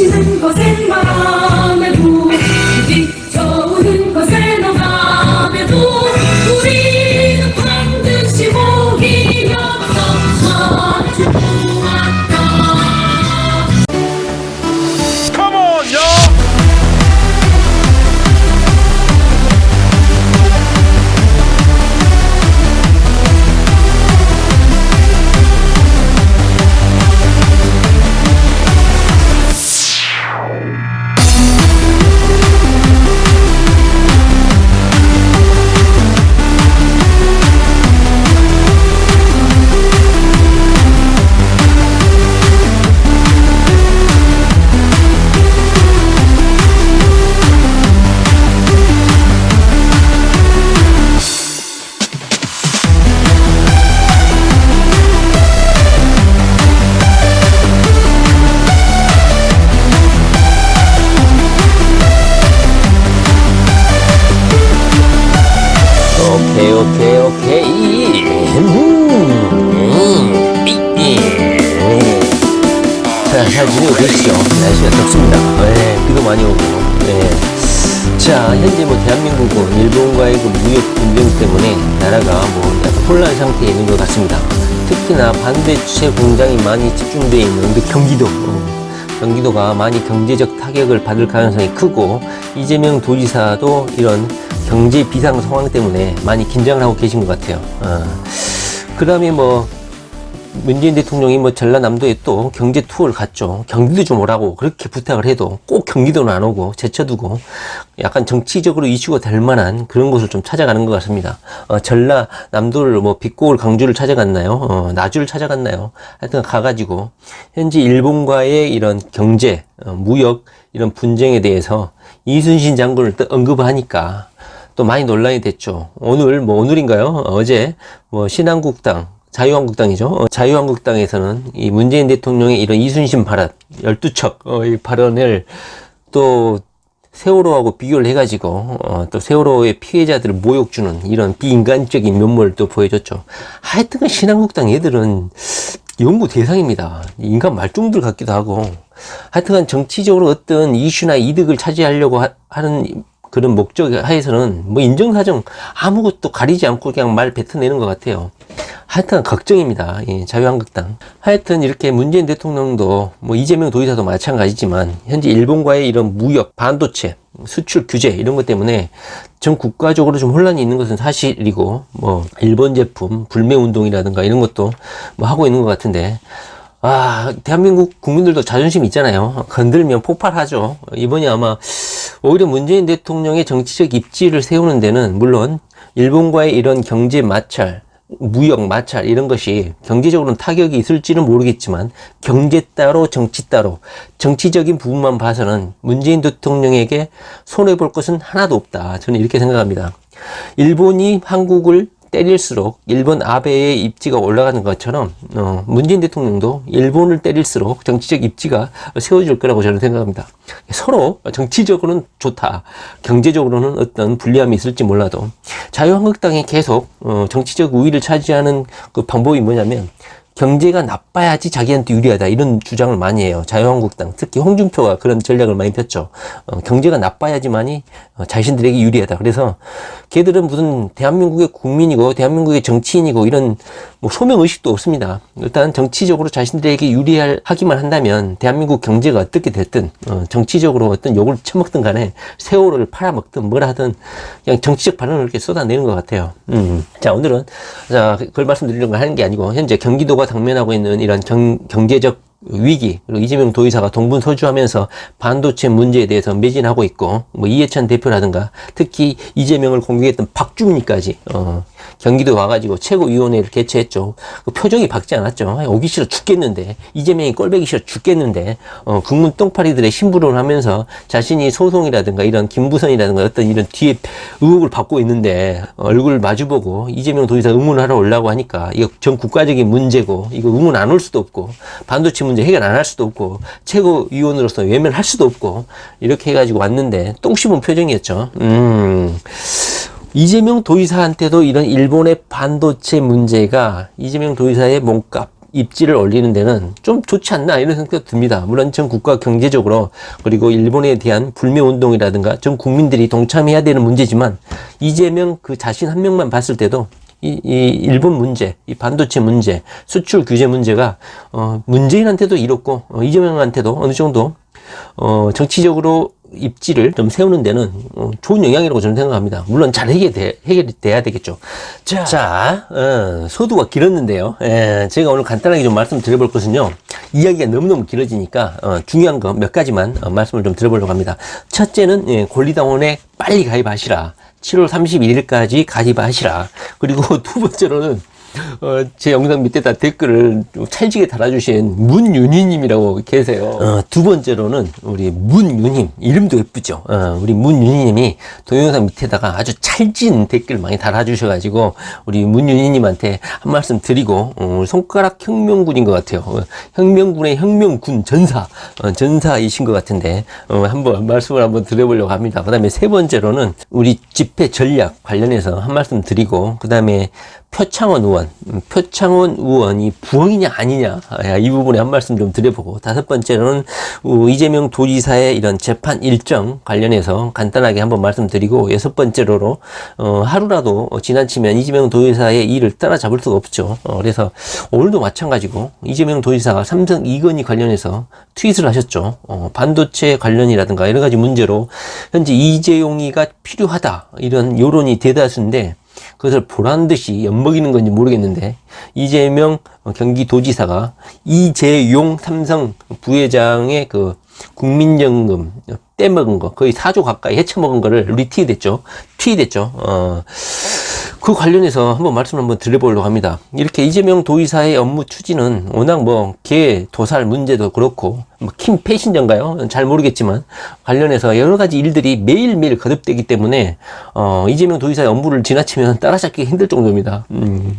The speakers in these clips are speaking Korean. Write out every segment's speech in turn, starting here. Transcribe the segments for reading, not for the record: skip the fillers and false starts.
넘치는 것엔 마음에도 뒤쳐오는 것에 너감에도 우리는 반드시 복이 겹쳐 주었다. Come on, y'all! 오케이. 자, 잘 지내고 계시죠? 날씨가 덥습니다. 비도 많이 오고. 자, 현재 대한민국은 일본과의 무역 분쟁 때문에 나라가 약간 혼란 상태에 있는 것 같습니다. 특히나 반도체 공장이 많이 집중되어 있는 경기도가 많이 경제적 타격을 받을 가능성이 크고, 이재명 도지사도 이런 경제 비상 상황 때문에 많이 긴장을 하고 계신 것 같아요. 그 다음에 문재인 대통령이 전라남도에 또 경제 투어를 갔죠. 경기도 좀 오라고 그렇게 부탁을 해도 꼭 경기도는 안 오고 제쳐두고 약간 정치적으로 이슈가 될 만한 그런 곳을 좀 찾아가는 것 같습니다. 전라남도를 빛고을 강주를 찾아갔나요? 나주를 찾아갔나요? 하여튼 가가지고 현재 일본과의 이런 경제, 무역 이런 분쟁에 대해서 이순신 장군을 또 언급을 하니까 또 많이 논란이 됐죠. 오늘인가요? 어제 신한국당, 자유한국당이죠. 자유한국당에서는 이 문재인 대통령의 이런 이순신 발언, 12척 이 발언을 또 세월호하고 비교를 해가지고 또 세월호의 피해자들을 모욕 주는 이런 비인간적인 면모를 또 보여줬죠. 하여튼 신한국당 애들은 연구 대상입니다. 인간 말종들 같기도 하고, 하여튼 정치적으로 어떤 이슈나 이득을 차지하려고 하는 그런 목적 하에서는 인정사정 아무것도 가리지 않고 그냥 말 뱉어내는 것 같아요. 하여튼 걱정입니다. 자유한국당. 하여튼 이렇게 문재인 대통령도 이재명 도지사도 마찬가지지만 현재 일본과의 이런 무역, 반도체, 수출 규제 이런 것 때문에 전 국가적으로 좀 혼란이 있는 것은 사실이고, 일본 제품 불매 운동이라든가 이런 것도 하고 있는 것 같은데, 대한민국 국민들도 자존심 있잖아요. 건들면 폭발하죠. 이번에 아마 오히려 문재인 대통령의 정치적 입지를 세우는 데는 물론 일본과의 이런 경제 마찰, 무역 마찰 이런 것이 경제적으로는 타격이 있을지는 모르겠지만 경제 따로 정치 따로 정치적인 부분만 봐서는 문재인 대통령에게 손해볼 것은 하나도 없다. 저는 이렇게 생각합니다. 일본이 한국을 때릴수록 일본 아베의 입지가 올라가는 것처럼 문재인 대통령도 일본을 때릴수록 정치적 입지가 세워질 거라고 저는 생각합니다. 서로 정치적으로는 좋다. 경제적으로는 어떤 불리함이 있을지 몰라도 자유한국당이 계속 정치적 우위를 차지하는 그 방법이 뭐냐면 경제가 나빠야지 자기한테 유리하다 이런 주장을 많이 해요. 자유한국당, 특히 홍준표가 그런 전략을 많이 폈죠. 경제가 나빠야지만이 자신들에게 유리하다. 그래서 걔들은 무슨 대한민국의 국민이고 대한민국의 정치인이고 이런 소명의식도 없습니다. 일단 정치적으로 자신들에게 유리하기만 한다면 대한민국 경제가 어떻게 됐든 정치적으로 어떤 욕을 처먹든 간에 세월호를 팔아먹든 뭘 하든 그냥 정치적 발언을 이렇게 쏟아내는 것 같아요. 자, 오늘은 그걸 말씀드리려고 하는 게 아니고 현재 경기도가 당면하고 있는 이런 경제적 위기, 그리고 이재명 도지사가 동분서주하면서 반도체 문제에 대해서 매진하고 있고, 이해찬 대표라든가 특히 이재명을 공격했던 박주민까지 경기도 와가지고 최고위원회를 개최했죠. 그 표정이 밝지 않았죠. 오기 싫어 죽겠는데, 이재명이 꼴보기 싫어 죽겠는데, 국문 똥파리들의 심부름을 하면서 자신이 소송이라든가 이런 김부선이라든가 어떤 이런 뒤에 의혹을 받고 있는데, 얼굴 마주보고 이재명 도지사 응원하러 오려고 하니까, 이거 전 국가적인 문제고, 이거 응원 안 올 수도 없고, 반도체 문제 해결 안 할 수도 없고, 최고위원으로서 외면할 수도 없고, 이렇게 해가지고 왔는데, 똥 씹은 표정이었죠. 이재명 도지사한테도 이런 일본의 반도체 문제가 이재명 도지사의 몸값, 입지를 올리는 데는 좀 좋지 않나 이런 생각도 듭니다. 물론 전 국가 경제적으로 그리고 일본에 대한 불매운동이라든가 전 국민들이 동참해야 되는 문제지만 이재명 그 자신 한 명만 봤을 때도 이 일본 문제, 이 반도체 문제, 수출 규제 문제가 문재인한테도 이렇고 이재명한테도 어느 정도 정치적으로 입지를 좀 세우는 데는 좋은 영향이라고 저는 생각합니다. 물론 잘 해결이 돼야 되겠죠. 자, 소두가 길었는데요. 제가 오늘 간단하게 좀 말씀드려볼 것은요. 이야기가 너무너무 길어지니까 중요한 거 몇 가지만 말씀을 좀 드려보려고 합니다. 첫째는 권리당원에 빨리 가입하시라. 7월 31일까지 가입하시라. 그리고 두 번째로는 제 영상 밑에다 댓글을 좀 찰지게 달아주신 문윤희님이라고 계세요. 두 번째로는 우리 문윤희님, 이름도 예쁘죠. 우리 문윤희님이 동영상 밑에다가 아주 찰진 댓글 많이 달아주셔가지고 우리 문윤희님한테 한 말씀 드리고 손가락 혁명군인 것 같아요. 혁명군의 혁명군 전사이신 것 같은데 한번 말씀을 한번 드려보려고 합니다. 그 다음에 세 번째로는 우리 집회 전략 관련해서 한 말씀 드리고 그 다음에 표창원 의원이 부엉이냐 아니냐 이 부분에 한 말씀 좀 드려보고 다섯 번째로는 이재명 도지사의 이런 재판 일정 관련해서 간단하게 한번 말씀드리고 여섯 번째로 하루라도 지나치면 이재명 도지사의 일을 따라잡을 수가 없죠. 그래서 오늘도 마찬가지고 이재명 도지사가 삼성 이건희 관련해서 트윗을 하셨죠. 반도체 관련이라든가 여러 가지 문제로 현재 이재용이가 필요하다 이런 여론이 대다수인데 그것을 보란 듯이 엿먹이는 건지 모르겠는데 이재명 경기도지사가 이재용 삼성 부회장의 그 국민연금 떼먹은 거 거의 4조 가까이 헤쳐먹은 거를 트윗했죠. 그 관련해서 한번 말씀을 한번 드려보려고 합니다. 이렇게 이재명 도지사의 업무 추진은 워낙 개 도살 문제도 그렇고 킴 패신저인가요? 잘 모르겠지만 관련해서 여러 가지 일들이 매일매일 거듭되기 때문에 이재명 도지사의 업무를 지나치면 따라잡기 힘들 정도입니다.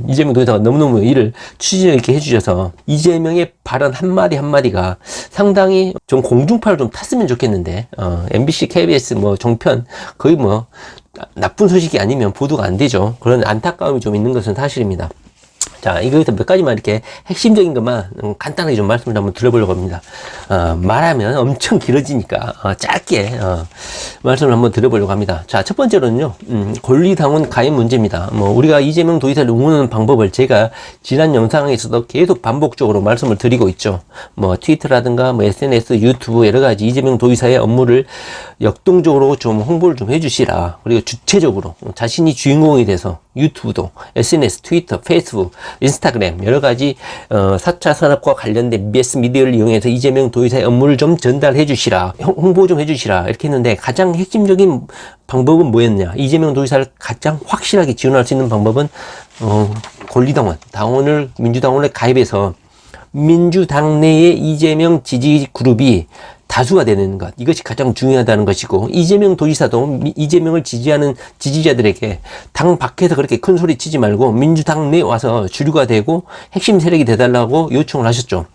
이재명 도지사가 너무너무 일을 추진력 있게 해주셔서 이재명의 발언 한마디 한마디가 상당히 좀 공중파를 좀 탔으면 좋겠는데 MBC, KBS 종편 거의 나쁜 소식이 아니면 보도가 안 되죠. 그런 안타까움이 좀 있는 것은 사실입니다. 자, 이거에서 몇 가지만 이렇게 핵심적인 것만 간단하게 좀 말씀을 한번 드려보려고 합니다. 말하면 엄청 길어지니까 짧게 말씀을 한번 드려보려고 합니다. 자, 첫 번째로는요, 권리당원 가입 문제입니다. 우리가 이재명 도지사를 응원하는 방법을 제가 지난 영상에서도 계속 반복적으로 말씀을 드리고 있죠. 트위터라든가 SNS, 유튜브 여러 가지 이재명 도지사의 업무를 역동적으로 좀 홍보를 좀 해주시라. 그리고 주체적으로 자신이 주인공이 돼서 유튜브도 SNS, 트위터, 페이스북, 인스타그램 여러 가지 4차 산업과 관련된 BS 미디어를 이용해서 이재명 도지사의 업무를 좀 전달해 주시라. 홍보 좀 해주시라. 이렇게 했는데 가장 핵심적인 방법은 뭐였냐. 이재명 도지사를 가장 확실하게 지원할 수 있는 방법은 권리당원, 민주당원을 가입해서 민주당 내의 이재명 지지 그룹이 다수가 되는 것, 이것이 가장 중요하다는 것이고 이재명 도지사도 이재명을 지지하는 지지자들에게 당 밖에서 그렇게 큰 소리 치지 말고 민주당 내에 와서 주류가 되고 핵심 세력이 돼달라고 요청을 하셨죠.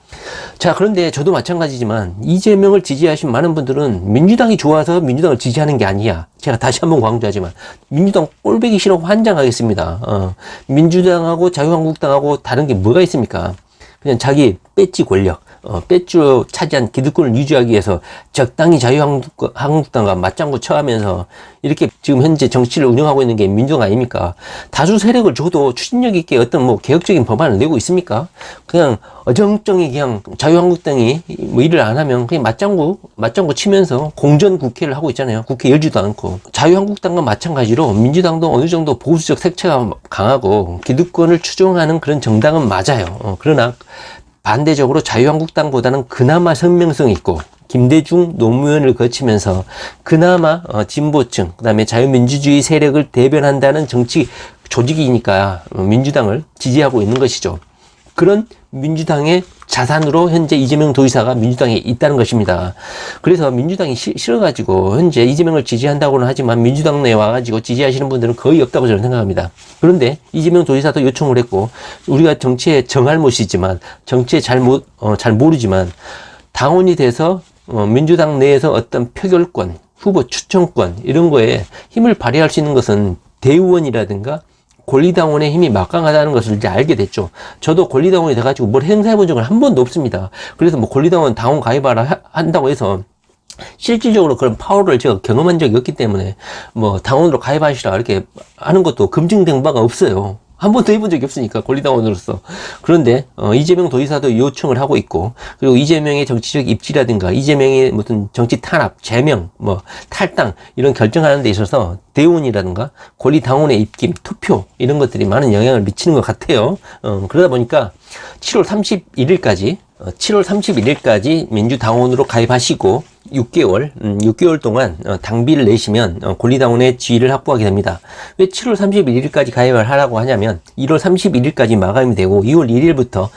자, 그런데 저도 마찬가지지만 이재명을 지지하신 많은 분들은 민주당이 좋아서 민주당을 지지하는 게 아니야. 제가 다시 한번 강조하지만 민주당 꼴보기 싫어 환장하겠습니다. 민주당하고 자유한국당하고 다른 게 뭐가 있습니까? 그냥 자기 배지 권력, 배지로 차지한 기득권을 유지하기 위해서 적당히 자유한국당과 맞장구 쳐가면서 이렇게 지금 현재 정치를 운영하고 있는 게 민주당 아닙니까? 다수 세력을 줘도 추진력 있게 어떤 개혁적인 법안을 내고 있습니까? 그냥 어정쩡히 그냥 자유한국당이 일을 안 하면 그냥 맞장구 치면서 공전 국회를 하고 있잖아요. 국회 열지도 않고. 자유한국당과 마찬가지로 민주당도 어느 정도 보수적 색채가 강하고 기득권을 추종하는 그런 정당은 맞아요. 그러나 반대적으로 자유한국당보다는 그나마 선명성 있고 김대중 노무현을 거치면서 그나마 진보층 그다음에 자유민주주의 세력을 대변한다는 정치 조직이니까 민주당을 지지하고 있는 것이죠. 그런 민주당의 자산으로 현재 이재명 도지사가 민주당에 있다는 것입니다. 그래서 민주당이 싫어가지고 현재 이재명을 지지한다고는 하지만 민주당 내에 와가지고 지지하시는 분들은 거의 없다고 저는 생각합니다. 그런데 이재명 도지사도 요청을 했고 우리가 정치의 정할못이지만 정치에 잘 모르지만 당원이 돼서 민주당 내에서 어떤 표결권, 후보 추천권 이런 거에 힘을 발휘할 수 있는 것은 대의원이라든가 권리당원의 힘이 막강하다는 것을 이제 알게 됐죠. 저도 권리당원이 돼가지고 뭘 행사해 본 적은 한 번도 없습니다. 그래서 뭐 권리당원 당원 가입하라 한다고 해서 실질적으로 그런 파워를 제가 경험한 적이 없기 때문에 뭐 당원으로 가입하시라 이렇게 하는 것도 검증된 바가 없어요. 한 번도 해본 적이 없으니까 권리당원으로서. 그런데 이재명 도지사도 요청을 하고 있고, 그리고 이재명의 정치적 입지라든가 이재명의 무슨 정치 탄압, 제명, 뭐 탈당 이런 결정하는 데 있어서 대운이라든가 권리당원의 입김, 투표 이런 것들이 많은 영향을 미치는 것 같아요. 그러다 보니까 7월 31일까지 민주당원으로 가입하시고 6개월 동안 당비를 내시면 권리당원의 지위를 확보하게 됩니다. 왜 7월 31일까지 가입을 하라고 하냐면 1월 31일까지 마감이 되고 2월 1일부터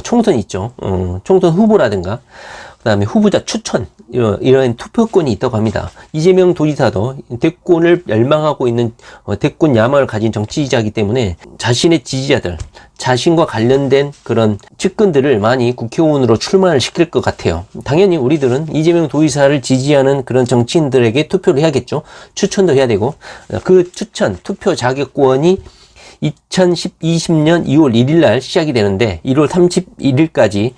총선 있죠. 총선 후보라든가 그 다음에 후보자 추천 이런 투표권이 있다고 합니다. 이재명 도지사도 대권을 열망하고 있는 대권 야망을 가진 정치자이기 때문에 자신의 지지자들, 자신과 관련된 그런 측근들을 많이 국회의원으로 출마를 시킬 것 같아요. 당연히 우리들은 이재명 도지사를 지지하는 그런 정치인들에게 투표를 해야겠죠. 추천도 해야 되고 그 추천, 투표 자격권이 2020년 2월 1일 날 시작이 되는데 1월 31일까지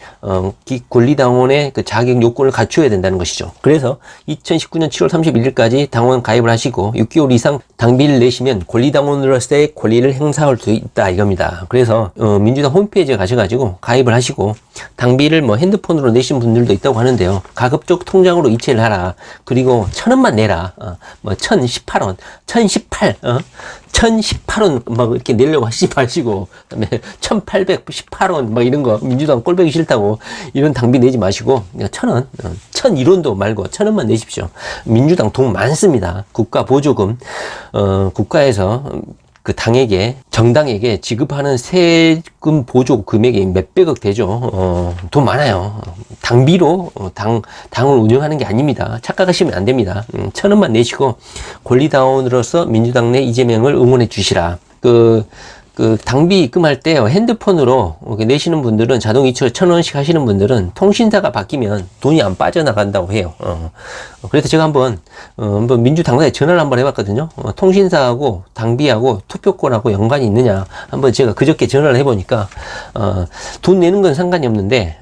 권리당원의 그 자격 요건을 갖춰야 된다는 것이죠. 그래서 2019년 7월 31일까지 당원 가입을 하시고 6개월 이상 당비를 내시면 권리당원으로서의 권리를 행사할 수 있다 이겁니다. 그래서 민주당 홈페이지에 가셔가지고 가입을 하시고 당비를 뭐 핸드폰으로 내신 분들도 있다고 하는데요. 가급적 통장으로 이체를 하라. 그리고 1,000원만 내라. 뭐 1,018원, 1,018원 막 이렇게 내려고 하시지 마시고, 그다음에 1,818원 막 이런 거 민주당 꼴보기 싫다고 이런 당비 내지 마시고 1,000원, 1,001원도 말고 1,000원만 내십시오. 민주당 돈 많습니다. 국가 보조금, 국가에서 그 당에게, 정당에게 지급하는 세금 보조 금액이 몇백억 되죠. 돈 많아요. 당비로 당을 운영하는 게 아닙니다. 착각하시면 안 됩니다. 1,000원만 내시고 권리당원으로서 민주당 내 이재명을 응원해 주시라. 그 당비 입금할 때 핸드폰으로 내시는 분들은 자동 이체 1,000원씩 하시는 분들은 통신사가 바뀌면 돈이 안 빠져나간다고 해요. 그래서 제가 한번 민주당사에 전화를 한번 해봤거든요. 통신사하고 당비하고 투표권하고 연관이 있느냐 한번 제가 그저께 전화를 해보니까 돈 내는 건 상관이 없는데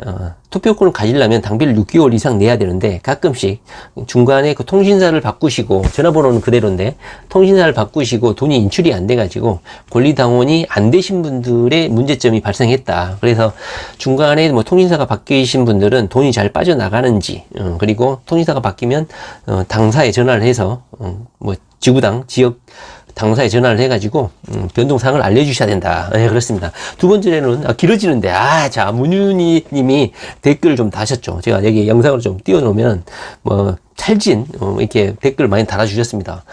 투표권을 가지려면 당비를 6개월 이상 내야 되는데 가끔씩 중간에 그 통신사를 바꾸시고 전화번호는 그대로인데 통신사를 바꾸시고 돈이 인출이 안 돼가지고 권리당원이 안 되신 분들의 문제점이 발생했다. 그래서 중간에 뭐 통신사가 바뀌신 분들은 돈이 잘 빠져나가는지 그리고 통신사가 바뀌면 당사에 전화를 해서 뭐 지구당 지역 당사에 전화를 해가지고 변동사항을 알려주셔야 된다. 네, 그렇습니다. 두 번째는 길어지는데 자 문윤희 님이 댓글 좀 다셨죠. 제가 여기 영상으로 좀 띄워놓으면 뭐 찰진 이렇게 댓글 많이 달아주셨습니다.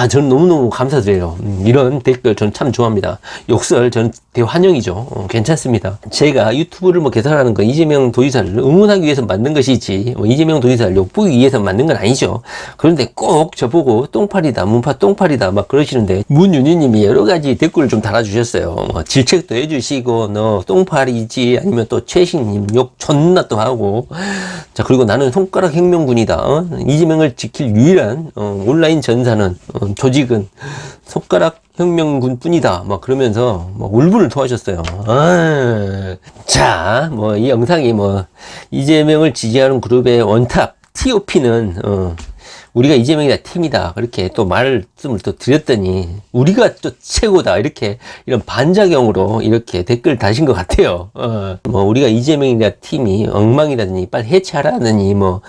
저는 너무너무 감사드려요. 이런 댓글 저는 참 좋아합니다. 욕설 저는 대환영이죠. 괜찮습니다. 제가 유튜브를 뭐 개설하는 건 이재명 도지사를 응원하기 위해서 만든 것이지 이재명 도지사를 욕보기 위해서 만든 건 아니죠. 그런데 꼭 저보고 똥파리다 문파 똥파리다 막 그러시는데 문윤희님이 여러 가지 댓글을 좀 달아주셨어요. 뭐 질책도 해주시고 너 똥파리지 아니면 또 최신님 욕 존나 또 하고 자 그리고 나는 손가락 혁명군이다. 이재명을 지킬 유일한 온라인 전사는 조직은 손가락 혁명군 뿐이다. 막 그러면서 막 울분을 토하셨어요. 자, 뭐 이 영상이 뭐 이재명을 지지하는 그룹의 원탑 TOP는 우리가 이재명이다 팀이다 그렇게 또 말씀을 또 드렸더니 우리가 또 최고다 이렇게 이런 반작용으로 이렇게 댓글 다신 것 같아요. 뭐 우리가 이재명이다 팀이 엉망이라더니 빨리 해체하라더니 뭐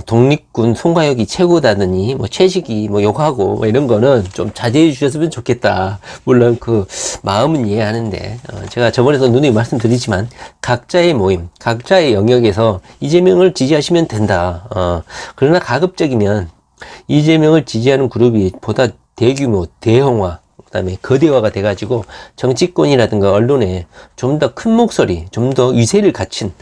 독립군 송가혁이 최고다더니 뭐 최식이 뭐 욕하고 뭐 이런 거는 좀 자제해 주셨으면 좋겠다. 물론 그 마음은 이해하는데 제가 저번에도 누누이 말씀드리지만 각자의 모임, 각자의 영역에서 이재명을 지지하시면 된다. 그러나 가급적이면 이재명을 지지하는 그룹이 보다 대규모, 대형화, 그 다음에 거대화가 돼가지고 정치권이라든가 언론에 좀 더 큰 목소리, 좀 더 위세를 갖춘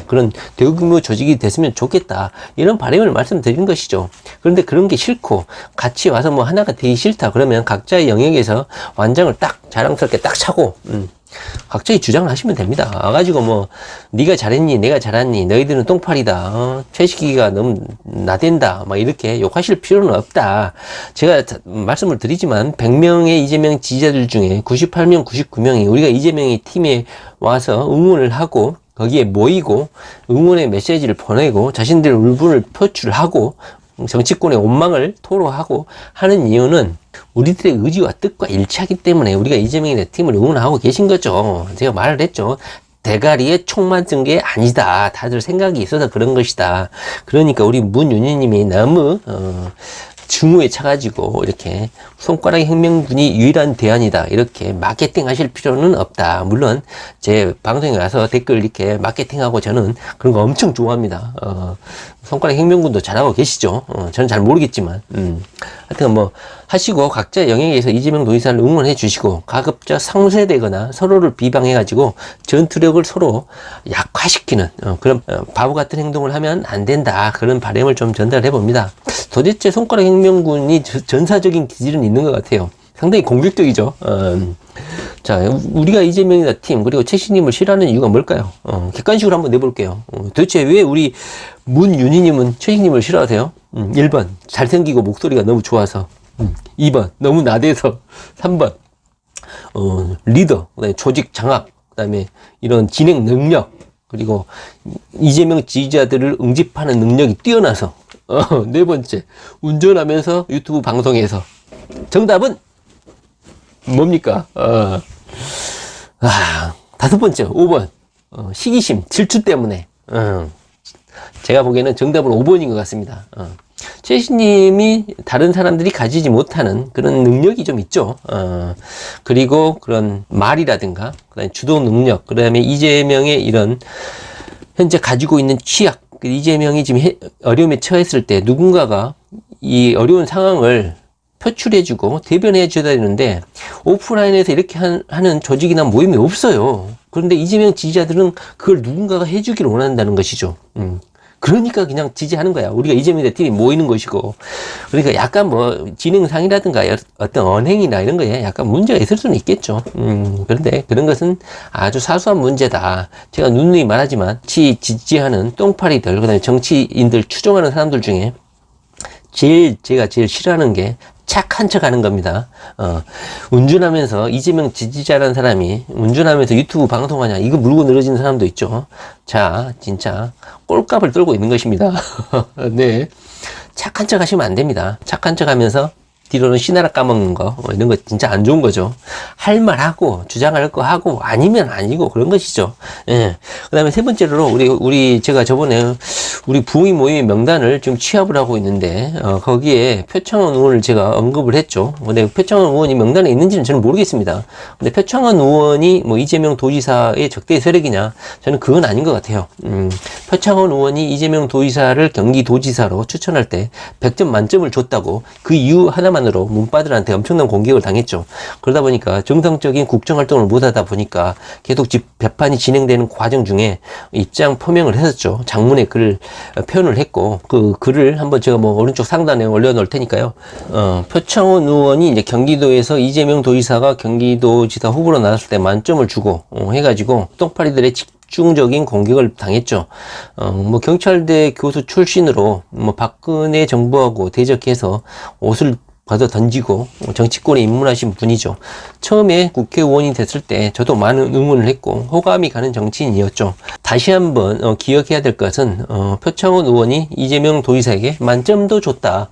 그런 대규모 조직이 됐으면 좋겠다. 이런 바람을 말씀드린 것이죠. 그런데 그런 게 싫고 같이 와서 뭐 하나가 되기 싫다. 그러면 각자의 영역에서 완장을 딱 자랑스럽게 딱 차고 각자의 주장을 하시면 됩니다. 와가지고 뭐 네가 잘했니 내가 잘했니 너희들은 똥파리다 최식기가 너무 나댄다 막 이렇게 욕하실 필요는 없다. 제가 말씀을 드리지만 100명의 이재명 지지자들 중에 98명 99명이 우리가 이재명의 팀에 와서 응원을 하고 거기에 모이고 응원의 메시지를 보내고 자신들의 울분을 표출하고 정치권의 원망을 토로하고 하는 이유는 우리들의 의지와 뜻과 일치하기 때문에 우리가 이재명의 팀을 응원하고 계신 거죠. 제가 말을 했죠. 대가리에 총만 쓴 게 아니다. 다들 생각이 있어서 그런 것이다. 그러니까 우리 문윤희님이 너무 중후에 차가지고 이렇게 손가락 혁명군이 유일한 대안이다 이렇게 마케팅 하실 필요는 없다. 물론 제 방송에 와서 댓글 이렇게 마케팅하고 저는 그런 거 엄청 좋아합니다. 손가락 혁명군도 잘하고 계시죠. 저는 잘 모르겠지만 하여튼 뭐 하시고 각자 영역에 의해서 이재명 도지사를 응원해 주시고 가급적 상쇄되거나 서로를 비방해 가지고 전투력을 서로 약화시키는 그런 바보 같은 행동을 하면 안 된다. 그런 바람을 좀 전달해 봅니다. 도대체 손가락 혁명군이 전사적인 기질은 있는 것 같아요. 상당히 공격적이죠. 자, 우리가 이재명이다 팀 그리고 최신님을 싫어하는 이유가 뭘까요? 객관식으로 한번 내볼게요. 도대체 왜 우리 문윤희님은 최신님을 싫어하세요? 1번 잘생기고 목소리가 너무 좋아서 2번 너무 나대서 3번 리더 그다음에 조직 장악 그다음에 이런 진행 능력 그리고 이재명 지지자들을 응집하는 능력이 뛰어나서 네 번째 운전하면서 유튜브 방송에서 정답은 뭡니까? 다섯 번째 5번 시기심 질투 때문에 제가 보기에는 정답은 5번인 것 같습니다. 최신님이 다른 사람들이 가지지 못하는 그런 능력이 좀 있죠. 그리고 그런 말이라든가 그다음에 주도 능력 그다음에 이재명의 이런 현재 가지고 있는 취약 이재명이 지금 어려움에 처했을 때 누군가가 이 어려운 상황을 표출해주고 대변해줘야 되는데 오프라인에서 이렇게 하는 조직이나 모임이 없어요. 그런데 이재명 지지자들은 그걸 누군가가 해주기를 원한다는 것이죠. 그러니까 그냥 지지하는 거야. 우리가 이재명 팀이 모이는 것이고. 그러니까 약간 뭐 진행상이라든가 어떤 언행이나 이런 거에 약간 문제가 있을 수는 있겠죠. 그런데 그런 것은 아주 사소한 문제다. 제가 누누이 말하지만 지지하는 똥파리들, 그다음에 정치인들 추종하는 사람들 중에 제가 제일 싫어하는 게 착한 척 하는 겁니다. 운전하면서 이재명 지지자라는 사람이 운전하면서 유튜브 방송하냐 이거 물고 늘어지는 사람도 있죠. 자, 진짜 꼴값을 떨고 있는 것입니다. 네, 착한 척 하시면 안 됩니다. 착한 척 하면서 뒤로는 씨나라 까먹는 거 이런 거 진짜 안 좋은 거죠. 할 말 하고 주장할 거 하고 아니면 아니고 그런 것이죠. 예. 그다음에 세 번째로 우리 제가 저번에 우리 부흥이 모임 명단을 지금 취합을 하고 있는데 거기에 표창원 의원을 제가 언급을 했죠. 근데 표창원 의원이 명단에 있는지는 저는 모르겠습니다. 근데 표창원 의원이 뭐 이재명 도지사의 적대 세력이냐 저는 그건 아닌 것 같아요. 표창원 의원이 이재명 도지사를 경기도지사로 추천할 때 100점 만점을 줬다고 그 이유 하나만으로 문바들한테 엄청난 공격을 당했죠. 그러다 보니까 정상적인 국정활동을 못하다 보니까 계속 비판이 진행되는 과정 중에 입장 표명을 했었죠. 장문의 글을 표현을 했고 그 글을 한번 제가 뭐 오른쪽 상단에 올려놓을 테니까요. 표창원 의원이 이제 경기도에서 이재명 도지사가 경기도지사 후보로 나왔을 때 만점을 주고 해가지고 똥파리들의 집중적인 공격을 당했죠. 뭐 경찰대 교수 출신으로 뭐 박근혜 정부하고 대적해서 옷을 받아 던지고 정치권에 입문하신 분이죠. 처음에 국회의원이 됐을 때 저도 많은 응원을 했고 호감이 가는 정치인이었죠. 다시 한번 기억해야 될 것은 표창원 의원이 이재명 도지사에게 만점도 줬다.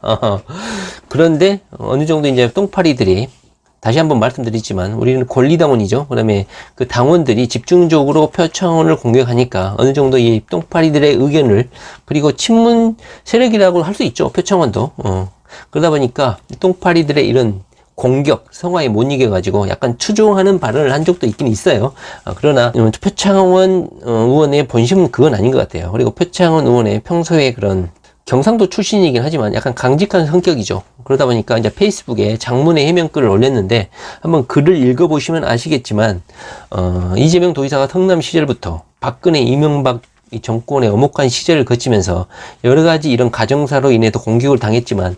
그런데 어느 정도 이제 똥파리들이 다시 한번 말씀드리지만 우리는 권리당원이죠. 그다음에 그 당원들이 집중적으로 표창원을 공격하니까 어느 정도 이 똥파리들의 의견을 그리고 친문 세력이라고 할 수 있죠. 표창원도. 그러다 보니까 똥파리들의 이런 공격, 성화에 못 이겨가지고 약간 추종하는 발언을 한 적도 있긴 있어요. 그러나 표창원 의원의 본심은 그건 아닌 것 같아요. 그리고 표창원 의원의 평소에 그런 경상도 출신이긴 하지만 약간 강직한 성격이죠. 그러다 보니까 이제 페이스북에 장문의 해명글을 올렸는데 한번 글을 읽어보시면 아시겠지만 이재명 도지사가 성남 시절부터 박근혜 이명박 이 정권의 엄혹한 시절을 거치면서 여러 가지 이런 가정사로 인해서 공격을 당했지만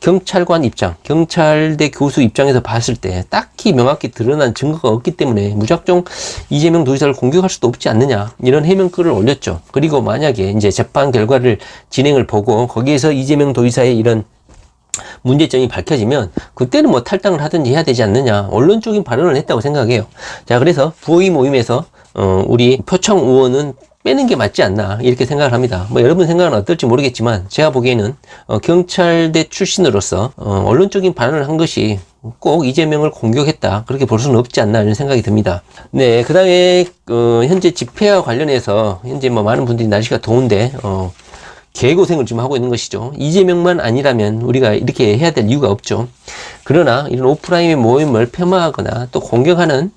경찰관 입장, 경찰대 교수 입장에서 봤을 때 딱히 명확히 드러난 증거가 없기 때문에 무작정 이재명 도지사를 공격할 수도 없지 않느냐, 이런 해명글을 올렸죠. 그리고 만약에 이제 재판 결과를 진행을 보고 거기에서 이재명 도지사의 이런 문제점이 밝혀지면 그때는 뭐 탈당을 하든지 해야 되지 않느냐, 언론적인 발언을 했다고 생각해요. 자, 그래서 부의 모임에서 우리 표창 의원은 빼는 게 맞지 않나, 이렇게 생각을 합니다. 뭐 여러분 생각은 어떨지 모르겠지만 제가 보기에는 현찰대 출신으로서 언론적인 발언을 한 것이 꼭 이재명을 공격했다, 그렇게 볼 수는 없지 않나, 이런 생각이 듭니다. 네, 그 다음에 현재 집회와 관련해서 현재 뭐 많은 분들이 날씨가 더운데 개고생을 좀 하고 있는 것이죠. 이재명만 아니라면 우리가 이렇게 해야 될 이유가 없죠. 그러나 이런 오프라인의 모임을 폄하하거나 또 공격하는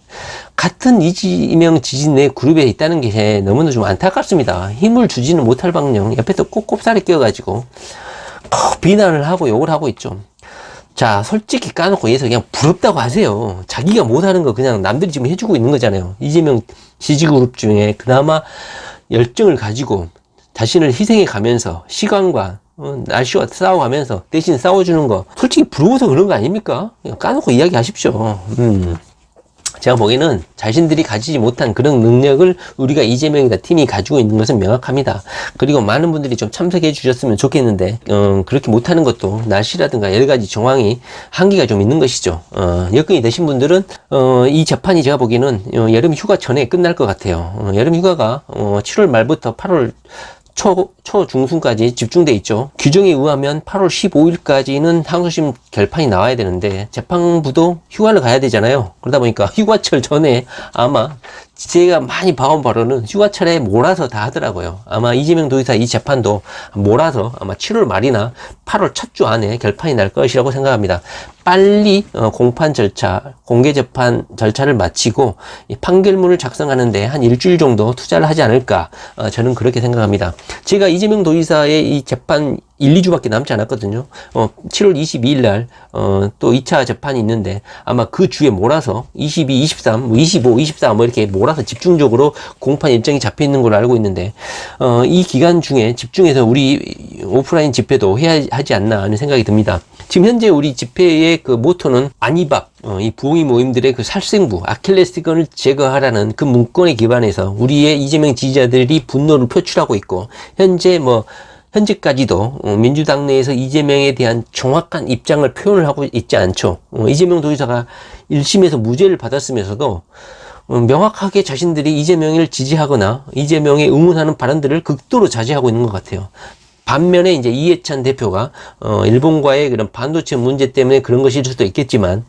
같은 이재명 지지 내 그룹에 있다는 게 너무나 좀 안타깝습니다. 힘을 주지는 못할 방령 옆에서 꼽살이 끼어가지고 비난을 하고 욕을 하고 있죠. 자, 솔직히 까놓고 얘기해서 그냥 부럽다고 하세요. 자기가 못하는 거 그냥 남들이 지금 해주고 있는 거잖아요. 이재명 지지 그룹 중에 그나마 열정을 가지고 자신을 희생해 가면서 시간과 날씨와 싸워가면서 대신 싸워주는 거 솔직히 부러워서 그런 거 아닙니까? 그냥 까놓고 이야기하십시오. 제가 보기에는 자신들이 가지지 못한 그런 능력을 우리가 이재명이다 팀이 가지고 있는 것은 명확합니다. 그리고 많은 분들이 좀 참석해 주셨으면 좋겠는데 그렇게 못하는 것도 날씨라든가 여러 가지 정황이 한계가 좀 있는 것이죠. 여건이 되신 분들은 이 재판이 제가 보기에는 여름 휴가 전에 끝날 것 같아요. 여름 휴가가 7월 말부터 8월 초중순까지 집중돼 있죠. 규정에 의하면 8월 15일까지는 항소심 결판이 나와야 되는데 재판부도 휴가를 가야 되잖아요. 그러다 보니까 휴가철 전에 아마 제가 많이 봐온 바로는 휴가철에 몰아서 다 하더라고요. 아마 이재명 도지사 이 재판도 몰아서 아마 7월 말이나 8월 첫 주 안에 결판이 날 것이라고 생각합니다. 빨리 공판 절차, 공개 재판 절차를 마치고 이 판결문을 작성하는데 한 일주일 정도 투자를 하지 않을까, 저는 그렇게 생각합니다. 제가 이재명 도지사의 이 재판 1, 2주밖에 남지 않았거든요. 7월 22일 날 또 2차 재판이 있는데 아마 그 주에 몰아서 22, 23, 25, 24 뭐 이렇게 몰아서 집중적으로 공판 일정이 잡혀 있는 걸로 알고 있는데 이 기간 중에 집중해서 우리 오프라인 집회도 해야 하지 않나 하는 생각이 듭니다. 지금 현재 우리 집회의 그 모토는 안이박, 이 부흥이 모임들의 그 살생부, 아킬레스건을 제거하라는 그 문건에 기반해서 우리의 이재명 지지자들이 분노를 표출하고 있고, 현재까지도 민주당 내에서 이재명에 대한 정확한 입장을 표현을 하고 있지 않죠. 이재명 도지사가 1심에서 무죄를 받았으면서도 명확하게 자신들이 이재명을 지지하거나 이재명에 응원하는 발언들을 극도로 자제하고 있는 것 같아요. 반면에 이제 이해찬 대표가 일본과의 그런 반도체 문제 때문에 그런 것일 수도 있겠지만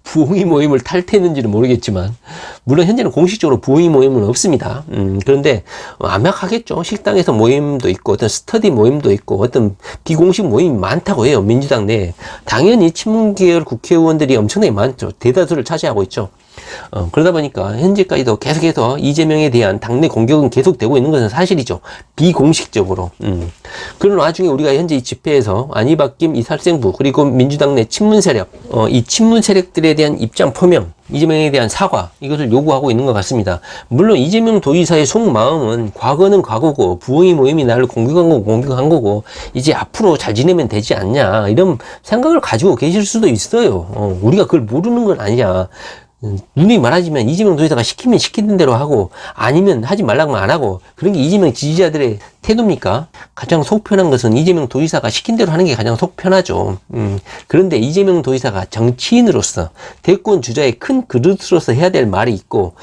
부흥이 모임을 탈퇴했는지는 모르겠지만 물론 현재는 공식적으로 부흥이 모임은 없습니다. 그런데 암약하겠죠. 식당에서 모임도 있고 어떤 스터디 모임도 있고 어떤 비공식 모임이 많다고 해요. 민주당 내에. 당연히 친문계열 국회의원들이 엄청나게 많죠. 대다수를 차지하고 있죠. 그러다 보니까 현재까지도 계속해서 이재명에 대한 당내 공격은 계속되고 있는 것은 사실이죠. 비공식적으로. 그런 와중에 우리가 현재 이 집회에서 안희박김 이 살생부 그리고 민주당 내 친문 세력, 이 친문 세력들에 대한 입장 표명, 이재명에 대한 사과, 이것을 요구하고 있는 것 같습니다. 물론 이재명 도지사의 속마음은 과거는 과거고 부흥이 모임이 나를 공격한 거고 이제 앞으로 잘 지내면 되지 않냐, 이런 생각을 가지고 계실 수도 있어요. 우리가 그걸 모르는 건 아니야. 눈이 말하자면 이재명 도지사가 시키면 시키는 대로 하고 아니면 하지 말라고 안 하고 그런 게 이재명 지지자들의 태도입니까? 가장 속 편한 것은 이재명 도지사가 시킨 대로 하는 게 가장 속 편하죠. 그런데 이재명 도지사가 정치인으로서 대권 주자의 큰 그릇으로서 해야 될 말이 있고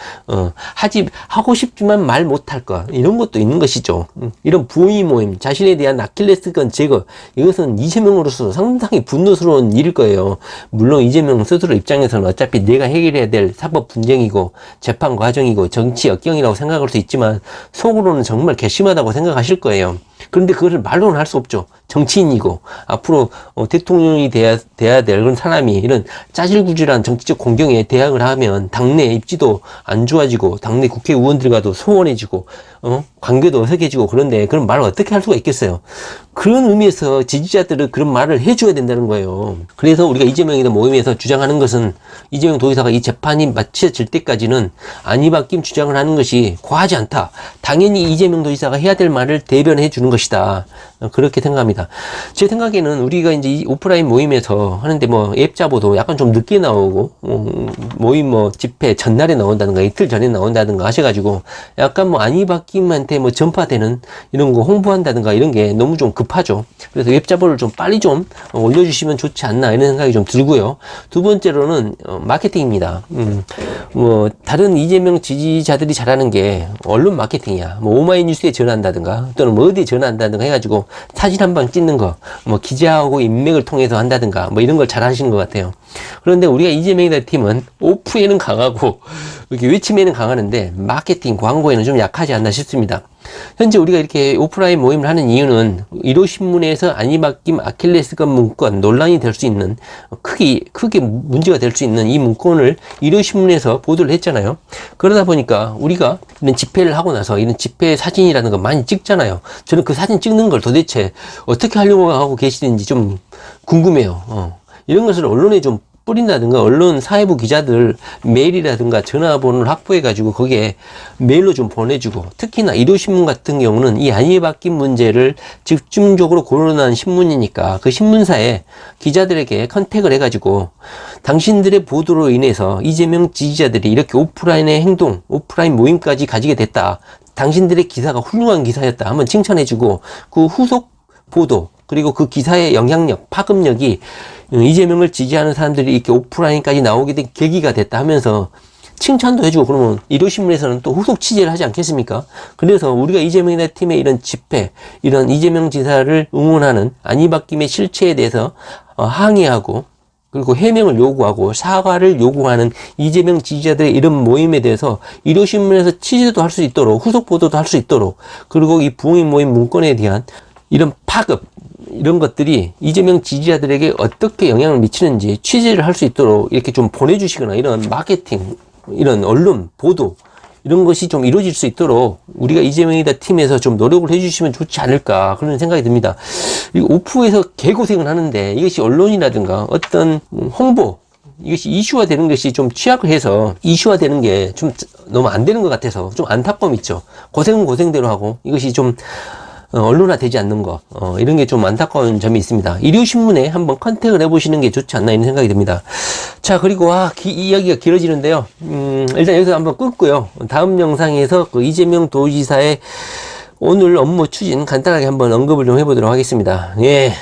하고 싶지만 말 못할 것, 이런 것도 있는 것이죠. 이런 부의 모임, 자신에 대한 아킬레스건 제거, 이것은 이재명으로서 상당히 분노스러운 일일 거예요. 물론 이재명 스스로 입장에서는 어차피 내가 해결해야 될 사법 분쟁이고 재판 과정이고 정치 역경이라고 생각할 수 있지만 속으로는 정말 괘씸하다고 생각하실 거예요. 그런데 그것을 말로는 할 수 없죠. 정치인이고 앞으로 대통령이 돼야 될 그런 사람이 이런 짜질구질한 정치적 공경에 대항을 하면 당내 입지도 안 좋아지고 당내 국회의원들과도 소원해지고 관계도 어색해지고, 그런데 그런 말을 어떻게 할 수가 있겠어요. 그런 의미에서 지지자들은 그런 말을 해줘야 된다는 거예요. 그래서 우리가 이재명이다 모임에서 주장하는 것은 이재명 도지사가 이 재판이 마쳐질 때까지는 안희박김 주장을 하는 것이 과하지 않다. 당연히 이재명 도지사가 해야 될 말을 대변해 주는 것이다. 그렇게 생각합니다. 생각됩니다. 제 생각에는 우리가 이제 이 오프라인 모임에서 하는데 뭐 앱자보도 약간 좀 늦게 나오고, 모임 뭐 집회 전날에 나온다든가 이틀 전에 나온다든가 하셔가지고 약간 뭐 안희박김한테 뭐 전파되는 이런 거 홍보한다든가 이런 게 너무 좀 급하죠. 그래서 웹자보를 좀 빨리 좀 올려주시면 좋지 않나 이런 생각이 좀 들고요. 두 번째로는 마케팅입니다. 뭐 다른 이재명 지지자들이 잘하는 게 언론 마케팅이야. 뭐 오마이뉴스에 전화한다든가 또는 뭐 어디에 전화한다든가 해가지고 사진 한 방 찍는 거, 뭐 기자하고 인맥을 통해서 한다든가 뭐 이런 걸 잘 하시는 것 같아요. 그런데 우리가 이재명이다 팀은 오프에는 강하고 이렇게 외침에는 강하는데 마케팅, 광고에는 좀 약하지 않나 싶습니다. 현재 우리가 이렇게 오프라인 모임을 하는 이유는 1호 신문에서 안희박김 아킬레스건 문건 논란이 될 수 있는 크게 문제가 될 수 있는 이 문건을 1호 신문에서 보도를 했잖아요. 그러다 보니까 우리가 이런 집회를 하고 나서 이런 집회 사진이라는 거 많이 찍잖아요. 저는 그 사진 찍는 걸 도대체 어떻게 하려고 하고 계시는지 좀 궁금해요. 이런 것을 언론에 좀 뿌린다든가 언론 사회부 기자들 메일이라든가 전화번호를 확보해가지고 거기에 메일로 좀 보내주고, 특히나 1호 신문 같은 경우는 이 안희박김 문제를 집중적으로 거론한 신문이니까 그 신문사에 기자들에게 컨택을 해가지고 당신들의 보도로 인해서 이재명 지지자들이 이렇게 오프라인의 행동, 오프라인 모임까지 가지게 됐다. 당신들의 기사가 훌륭한 기사였다. 한번 칭찬해주고 그 후속 보도 그리고 그 기사의 영향력, 파급력이 이재명을 지지하는 사람들이 이렇게 오프라인까지 나오게 된 계기가 됐다 하면서 칭찬도 해주고, 그러면 1호 신문에서는 또 후속 취재를 하지 않겠습니까? 그래서 우리가 이재명이다 팀의 이런 집회, 이런 이재명 지사를 응원하는 안희박김의 실체에 대해서 항의하고 그리고 해명을 요구하고 사과를 요구하는 이재명 지지자들의 이런 모임에 대해서 1호 신문에서 취재도 할 수 있도록, 후속 보도도 할 수 있도록, 그리고 이 부흥인 모임 문건에 대한 이런 파급, 이런 것들이 이재명 지지자들에게 어떻게 영향을 미치는지 취재를 할 수 있도록 이렇게 좀 보내주시거나, 이런 마케팅, 이런 언론 보도, 이런 것이 좀 이루어질 수 있도록 우리가 이재명이다 팀에서 좀 노력을 해주시면 좋지 않을까, 그런 생각이 듭니다. 오프에서 개고생을 하는데 이것이 언론이라든가 어떤 홍보, 이것이 이슈화 되는 것이 좀 취약을 해서 이슈화 되는 게 좀 너무 안 되는 것 같아서 좀 안타까움이 있죠. 고생은 고생대로 하고 이것이 좀 언론화 되지 않는 거, 이런 게 좀 안타까운 점이 있습니다. 1호 신문에 한번 컨택을 해보시는 게 좋지 않나 이런 생각이 듭니다. 자, 그리고 이 이야기가 길어지는데요. 일단 여기서 한번 끊고요. 다음 영상에서 그 이재명 도지사의 오늘 업무 추진 간단하게 한번 언급을 좀 해보도록 하겠습니다. 예.